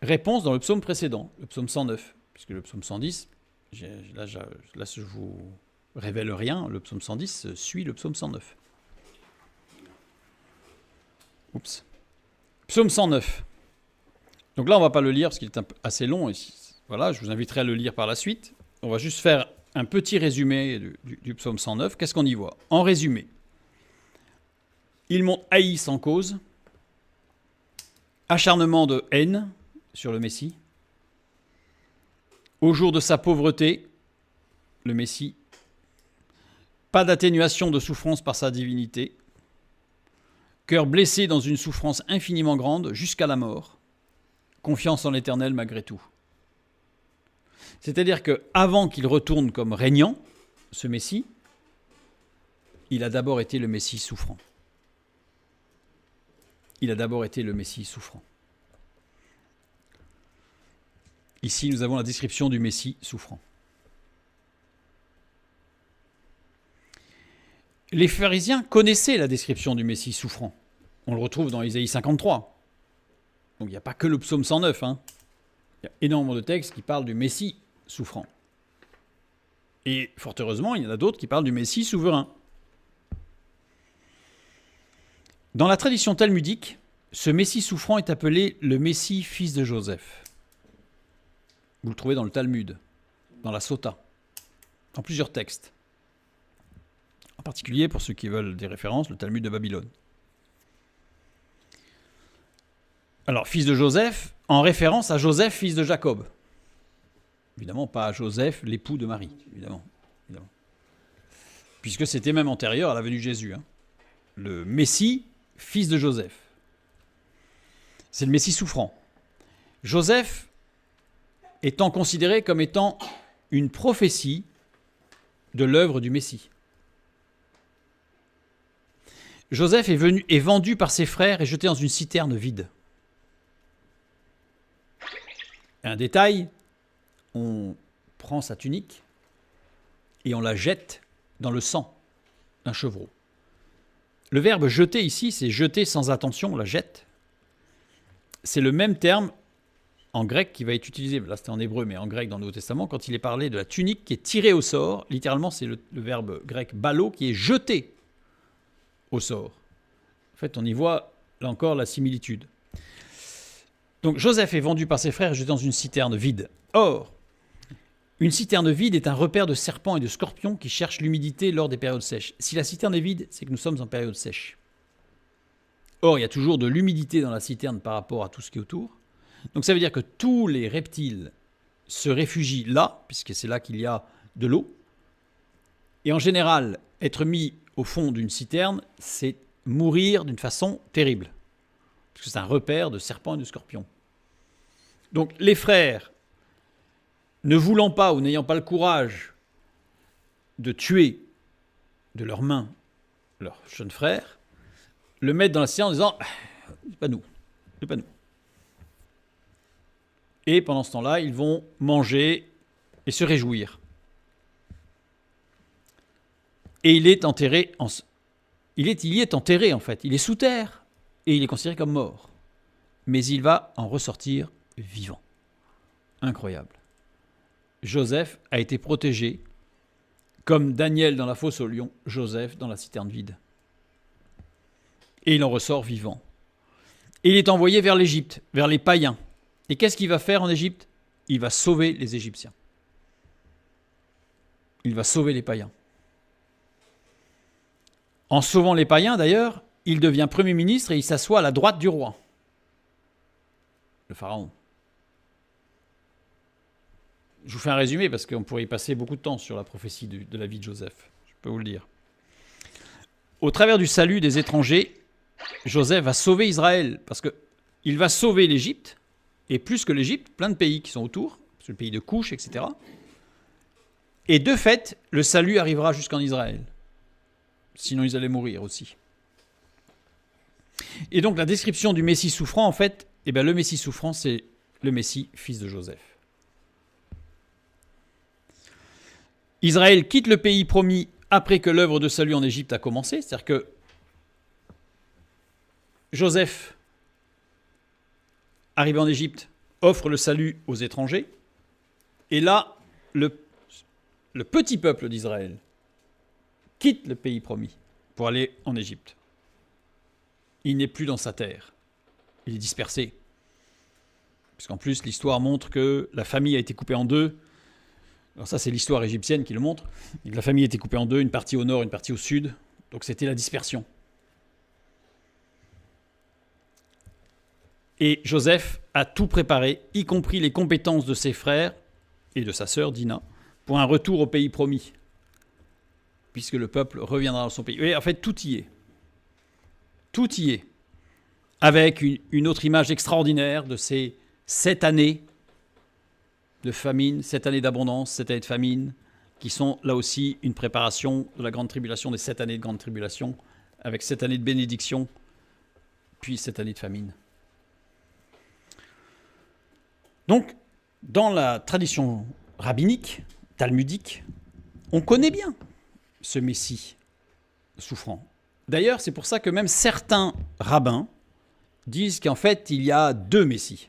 Réponse dans le psaume précédent, le psaume 109, puisque le psaume 110, là je vous révèle rien, le psaume 110 suit le psaume 109. Oups. Psaume 109. Donc là, on ne va pas le lire parce qu'il est assez long. Et voilà, je vous inviterai à le lire par la suite. On va juste faire un petit résumé du psaume 109. Qu'est-ce qu'on y voit ? En résumé, ils m'ont haï sans cause, acharnement de haine sur le Messie. Au jour de sa pauvreté, le Messie, pas d'atténuation de souffrance par sa divinité, cœur blessé dans une souffrance infiniment grande jusqu'à la mort, confiance en l'Éternel malgré tout. C'est-à-dire qu'avant qu'il retourne comme régnant, ce Messie, il a d'abord été le Messie souffrant. Il a d'abord été le Messie souffrant. Ici, nous avons la description du Messie souffrant. Les pharisiens connaissaient la description du Messie souffrant. On le retrouve dans Isaïe 53. Donc il n'y a pas que le psaume 109. Il y a énormément de textes qui parlent du Messie souffrant. Et fort heureusement, il y en a d'autres qui parlent du Messie souverain. Dans la tradition talmudique, ce Messie souffrant est appelé le Messie fils de Joseph. Vous le trouvez dans le Talmud, dans la Sota, dans plusieurs textes. En particulier, pour ceux qui veulent des références, le Talmud de Babylone. Alors, fils de Joseph, en référence à Joseph, fils de Jacob. Évidemment, pas à Joseph, l'époux de Marie, évidemment. Puisque c'était même antérieur à la venue de Jésus. Le Messie fils de Joseph. C'est le Messie souffrant. Joseph étant considéré comme étant une prophétie de l'œuvre du Messie. Joseph est vendu par ses frères et jeté dans une citerne vide. Un détail, on prend sa tunique et on la jette dans le sang d'un chevreau. Le verbe jeter ici, c'est jeter sans attention, on la jette. C'est le même terme en grec qui va être utilisé, là c'était en hébreu, mais en grec dans le Nouveau Testament, quand il est parlé de la tunique qui est tirée au sort, littéralement c'est le verbe grec balo qui est jeté au sort. En fait, on y voit là encore la similitude. Donc Joseph est vendu par ses frères et jeté dans une citerne vide. Or, une citerne vide est un repère de serpents et de scorpions qui cherchent l'humidité lors des périodes sèches. Si la citerne est vide, c'est que nous sommes en période sèche. Or, il y a toujours de l'humidité dans la citerne par rapport à tout ce qui est autour. Donc ça veut dire que tous les reptiles se réfugient là, puisque c'est là qu'il y a de l'eau. Et en général, être mis au fond d'une citerne, c'est mourir d'une façon terrible. Parce que c'est un repère de serpents et de scorpions. Donc les frères, ne voulant pas ou n'ayant pas le courage de tuer de leurs mains leur jeune frère, le mettent dans la citerne en disant « c'est pas nous, c'est pas nous ». Et pendant ce temps-là, ils vont manger et se réjouir. Et il est enterré, il y est enterré en fait, il est sous terre et il est considéré comme mort. Mais il va en ressortir vivant. Incroyable. Joseph a été protégé, comme Daniel dans la fosse au lion, Joseph dans la citerne vide. Et il en ressort vivant. Et il est envoyé vers l'Égypte, vers les païens. Et qu'est-ce qu'il va faire en Égypte ? Il va sauver les Égyptiens. Il va sauver les païens. En sauvant les païens, d'ailleurs, il devient Premier ministre et il s'assoit à la droite du roi, le pharaon. Je vous fais un résumé parce qu'on pourrait y passer beaucoup de temps sur la prophétie de la vie de Joseph. Je peux vous le dire. Au travers du salut des étrangers, Joseph va sauver Israël parce qu'il va sauver l'Égypte et plus que l'Égypte, plein de pays qui sont autour, le pays de Couche, etc. Et de fait, le salut arrivera jusqu'en Israël. Sinon, ils allaient mourir aussi. Et donc, la description du Messie souffrant, en fait, le Messie souffrant, c'est le Messie, fils de Joseph. Israël quitte le pays promis après que l'œuvre de salut en Égypte a commencé. C'est-à-dire que Joseph, arrivé en Égypte, offre le salut aux étrangers. Et là, le petit peuple d'Israël quitte le pays promis pour aller en Égypte. Il n'est plus dans sa terre. Il est dispersé. Puisqu'en plus, l'histoire montre que la famille a été coupée en deux. Alors ça, c'est l'histoire égyptienne qui le montre. La famille a été coupée en deux, une partie au nord, une partie au sud. Donc c'était la dispersion. Et Joseph a tout préparé, y compris les compétences de ses frères et de sa sœur Dina, pour un retour au pays promis, puisque le peuple reviendra dans son pays. Et en fait, tout y est. Tout y est. Avec une autre image extraordinaire de ces 7 années de famine, 7 années d'abondance, 7 années de famine, qui sont là aussi une préparation de la grande tribulation, des 7 années de grande tribulation, avec 7 années de bénédiction, puis 7 années de famine. Donc, dans la tradition rabbinique, talmudique, on connaît bien ce Messie souffrant. D'ailleurs, c'est pour ça que même certains rabbins disent qu'en fait, il y a 2 Messies.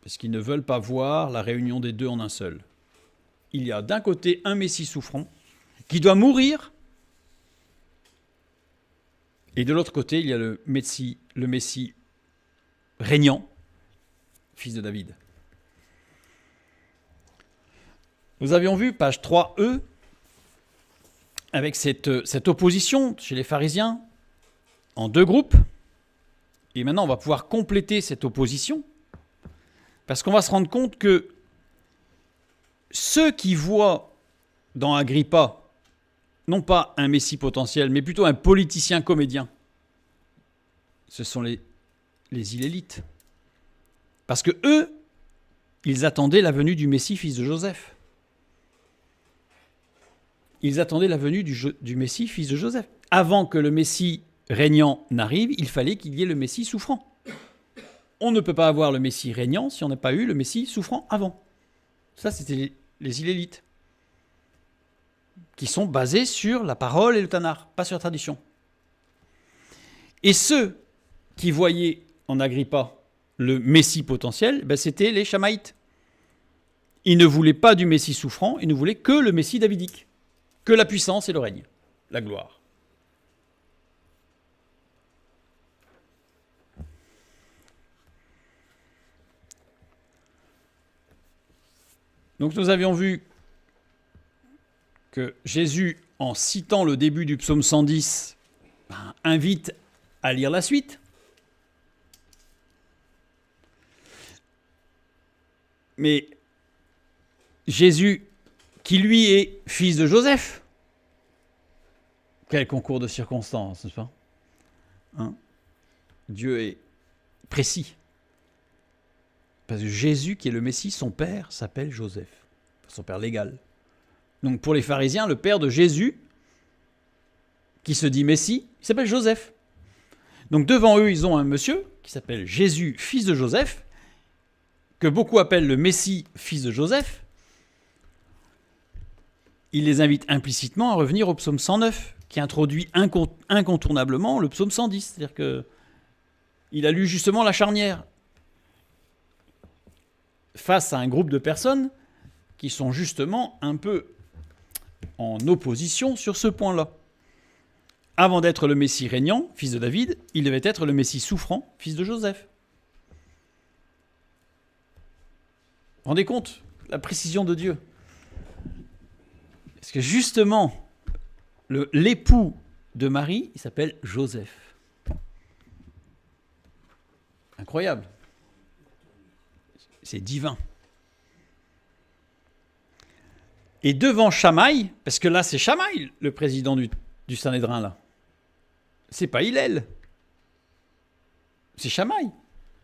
Parce qu'ils ne veulent pas voir la réunion des deux en un seul. Il y a d'un côté un Messie souffrant qui doit mourir, et de l'autre côté, il y a le Messie régnant, fils de David. Nous avions vu, page 3e, avec cette opposition chez les pharisiens, en 2 groupes. Et maintenant, on va pouvoir compléter cette opposition, parce qu'on va se rendre compte que ceux qui voient dans Agrippa, non pas un Messie potentiel, mais plutôt un politicien comédien, ce sont les Hillélites. Parce que eux, ils attendaient la venue du Messie, fils de Joseph. Ils attendaient la venue du Messie, fils de Joseph. Avant que le Messie régnant n'arrive, il fallait qu'il y ait le Messie souffrant. On ne peut pas avoir le Messie régnant si on n'a pas eu le Messie souffrant avant. Ça, c'était les Hillélites, qui sont basés sur la parole et le Tanakh, pas sur la tradition. Et ceux qui voyaient en Agrippa le Messie potentiel, c'était les Chamaïtes. Ils ne voulaient pas du Messie souffrant, ils ne voulaient que le Messie davidique, que la puissance et le règne, la gloire. Donc nous avions vu que Jésus, en citant le début du psaume 110, invite à lire la suite. Mais Jésus, qui lui est fils de Joseph, quel concours de circonstances, n'est-ce pas ? Dieu est précis. Parce que Jésus, qui est le Messie, son père s'appelle Joseph, son père légal. Donc pour les pharisiens, le père de Jésus, qui se dit Messie, il s'appelle Joseph. Donc devant eux, ils ont un monsieur qui s'appelle Jésus, fils de Joseph, que beaucoup appellent le Messie, fils de Joseph. Il les invite implicitement à revenir au psaume 109, qui introduit incontournablement le psaume 110. C'est-à-dire qu'il a lu justement la charnière face à un groupe de personnes qui sont justement un peu en opposition sur ce point-là. Avant d'être le Messie régnant, fils de David, il devait être le Messie souffrant, fils de Joseph. Vous vous rendez compte la précision de Dieu? Parce que justement, l'époux de Marie, il s'appelle Joseph. Incroyable. C'est divin. Et devant Chamaï, parce que là c'est Chamaï, le président du Sanhédrin là. C'est pas Hillel. C'est Chamaï.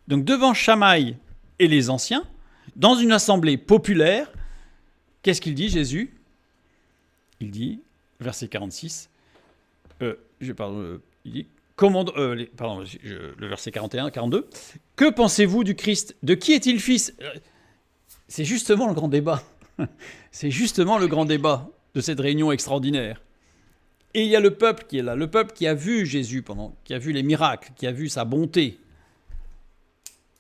Donc devant Chamaï et les anciens, dans une assemblée populaire, qu'est-ce qu'il dit Jésus ? Il dit, verset 46, il dit, le verset 41, 42, « Que pensez-vous du Christ ? De qui est-il fils ?» C'est justement le grand débat. C'est justement le grand débat de cette réunion extraordinaire. Et il y a le peuple qui est là, le peuple qui a vu Jésus qui a vu les miracles, qui a vu sa bonté,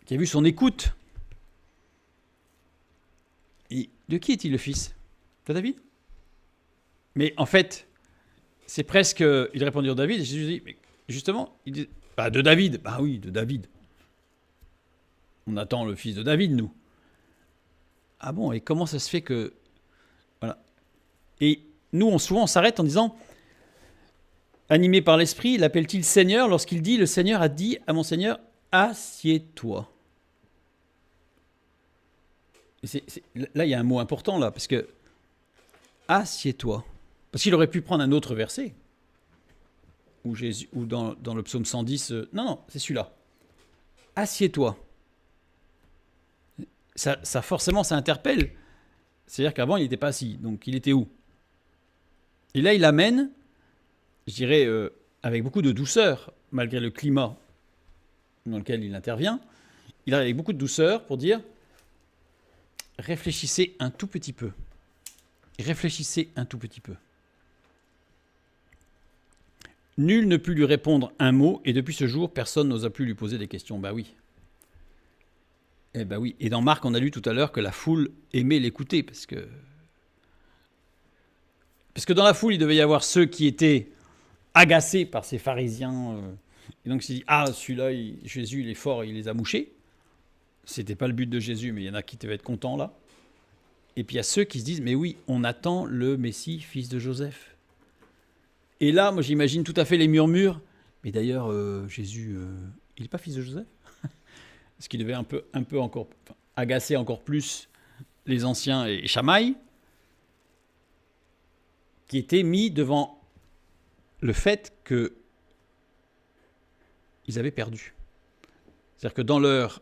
qui a vu son écoute. Et de qui est-il le fils ? De David ? Mais en fait, c'est presque... Il répondit à David, et Jésus dit, mais justement, il dit, de David. Bah oui, de David. On attend le fils de David, nous. Ah bon, et comment ça se fait que... Voilà. Et nous, souvent, on s'arrête en disant, animé par l'Esprit, l'appelle-t-il Seigneur lorsqu'il dit, le Seigneur a dit à mon Seigneur, assieds-toi. Là, il y a un mot important, là, parce que assieds-toi. Parce qu'il aurait pu prendre un autre verset, ou dans le psaume 110, non, c'est celui-là. Assieds-toi. Ça forcément, ça interpelle. C'est-à-dire qu'avant, il n'était pas assis, donc il était où ? Et là, il amène, je dirais, avec beaucoup de douceur, malgré le climat dans lequel il intervient, il arrive avec beaucoup de douceur pour dire, réfléchissez un tout petit peu. Réfléchissez un tout petit peu. Nul ne put lui répondre un mot, et depuis ce jour, personne n'osa plus lui poser des questions. Bah oui. Eh ben oui. Et dans Marc, on a lu tout à l'heure que la foule aimait l'écouter, parce que dans la foule, il devait y avoir ceux qui étaient agacés par ces pharisiens. Et donc, il s'est dit, celui-là, Jésus, il est fort, il les a mouchés. C'était pas le but de Jésus, mais il y en a qui devaient être contents là. Et puis il y a ceux qui se disent, mais oui, on attend le Messie, fils de Joseph. Et là, moi j'imagine tout à fait les murmures. Mais d'ailleurs, Jésus, il n'est pas fils de Joseph ? Parce qu'il devait un peu encore agacer encore plus les anciens et Chamaï, qui étaient mis devant le fait qu'ils ils avaient perdu. C'est-à-dire que dans leur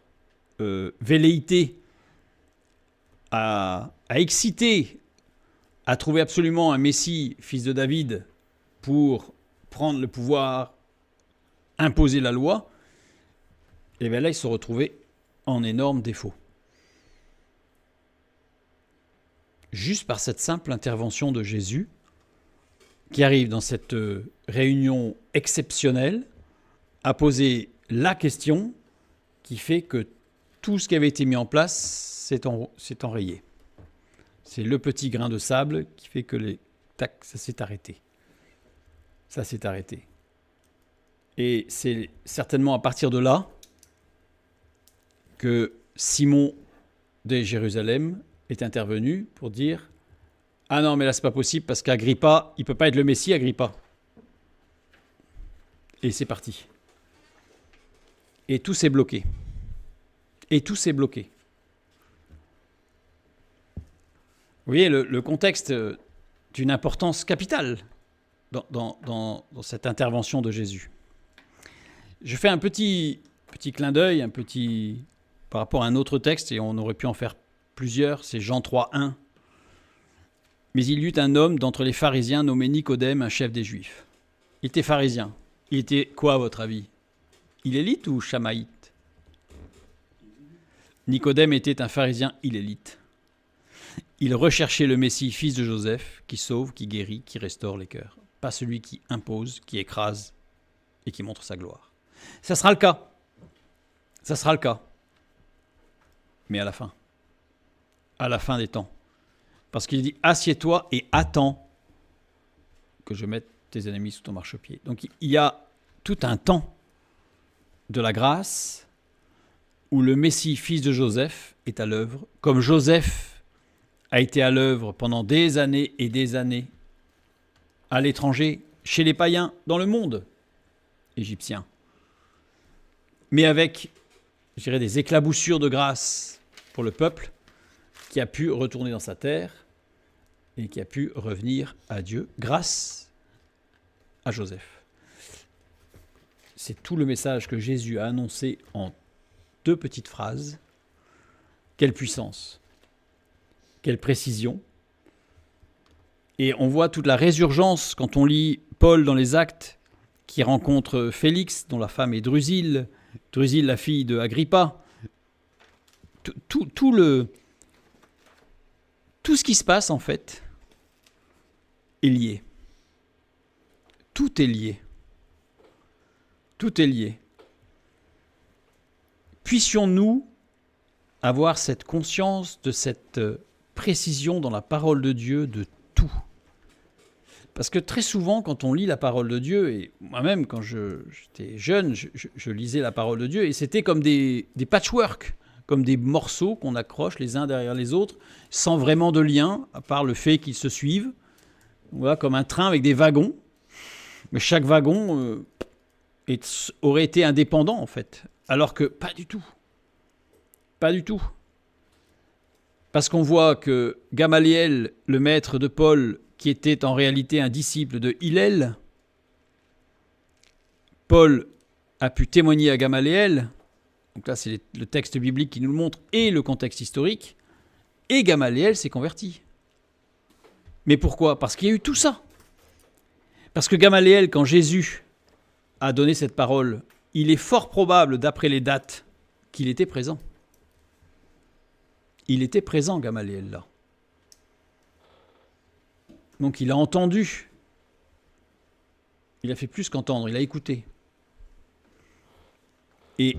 velléité à exciter, à trouver absolument un Messie, fils de David, pour prendre le pouvoir, imposer la loi, et bien là, ils se retrouvaient en énorme défaut. Juste par cette simple intervention de Jésus, qui arrive dans cette réunion exceptionnelle, à poser la question qui fait que tout ce qui avait été mis en place s'est enrayé. C'est le petit grain de sable qui fait que ça s'est arrêté. Ça s'est arrêté. Et c'est certainement à partir de là que Simon de Jérusalem est intervenu pour dire « Ah non, mais là, c'est pas possible parce qu'Agrippa, il ne peut pas être le Messie, Agrippa. » Et c'est parti. Et tout s'est bloqué. Et tout s'est bloqué. Vous voyez, le contexte d'une importance capitale dans cette intervention de Jésus. Je fais un petit clin d'œil, par rapport à un autre texte, et on aurait pu en faire plusieurs, c'est Jean 3, 1. Mais il y eut un homme d'entre les pharisiens nommé Nicodème, un chef des Juifs. Il était pharisien. Il était quoi, à votre avis? Hilélite ou chamaïte? Nicodème était un pharisien hilélite. Il recherchait le Messie, fils de Joseph, qui sauve, qui guérit, qui restaure les cœurs. Pas celui qui impose, qui écrase et qui montre sa gloire. Ça sera le cas. Ça sera le cas. Mais à la fin des temps. Parce qu'il dit, assieds-toi et attends que je mette tes ennemis sous ton marchepied. Donc il y a tout un temps de la grâce où le Messie, fils de Joseph, est à l'œuvre, comme Joseph a été à l'œuvre pendant des années et des années à l'étranger, chez les païens, dans le monde égyptien. Mais avec, je dirais, des éclaboussures de grâce pour le peuple qui a pu retourner dans sa terre et qui a pu revenir à Dieu grâce à Joseph. C'est tout le message que Jésus a annoncé en 2 petites phrases. Quelle puissance, quelle précision. Et on voit toute la résurgence quand on lit Paul dans les Actes, qui rencontre Félix, dont la femme est Drusille, la fille de Agrippa. Tout ce qui se passe, en fait, est lié. Tout est lié. Tout est lié. Puissions-nous avoir cette conscience de cette précision dans la parole de Dieu de tout. Parce que très souvent, quand on lit la parole de Dieu, et moi-même, quand j'étais jeune, je lisais la parole de Dieu, et c'était comme des patchwork, comme des morceaux qu'on accroche les uns derrière les autres, sans vraiment de lien, à part le fait qu'ils se suivent. Voilà, comme un train avec des wagons. Mais chaque wagon aurait été indépendant, en fait. Alors que pas du tout. Pas du tout. Parce qu'on voit que Gamaliel, le maître de Paul, qui était en réalité un disciple de Hillel, Paul a pu témoigner à Gamaliel, donc là c'est le texte biblique qui nous le montre, et le contexte historique, et Gamaliel s'est converti. Mais pourquoi? Parce qu'il y a eu tout ça. Parce que Gamaliel, quand Jésus a donné cette parole, il est fort probable, d'après les dates, qu'il était présent. Il était présent, Gamaliel, là. Donc il a entendu. Il a fait plus qu'entendre, il a écouté. Et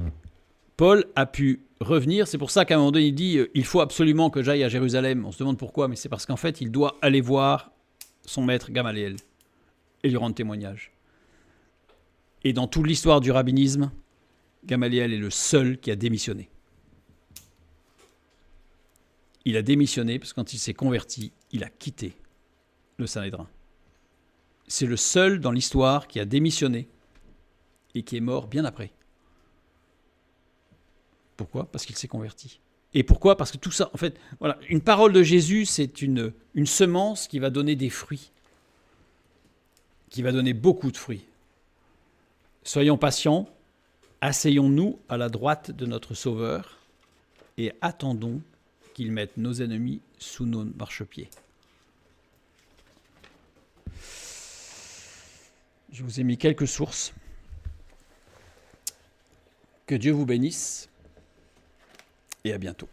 Paul a pu revenir. C'est pour ça qu'à un moment donné, il dit « Il faut absolument que j'aille à Jérusalem ». On se demande pourquoi, mais c'est parce qu'en fait, il doit aller voir son maître Gamaliel et lui rendre témoignage. Et dans toute l'histoire du rabbinisme, Gamaliel est le seul qui a démissionné. Il a démissionné parce que quand il s'est converti, il a quitté le Sanhédrin. C'est le seul dans l'histoire qui a démissionné et qui est mort bien après. Pourquoi? Parce qu'il s'est converti. Et pourquoi? Parce que tout ça, en fait, voilà, une parole de Jésus, c'est une semence qui va donner des fruits, qui va donner beaucoup de fruits. Soyons patients, Asseyons-nous à la droite de notre Sauveur et attendons qu'il mette nos ennemis sous nos marchepieds. Je vous ai mis quelques sources. Que Dieu vous bénisse et à bientôt.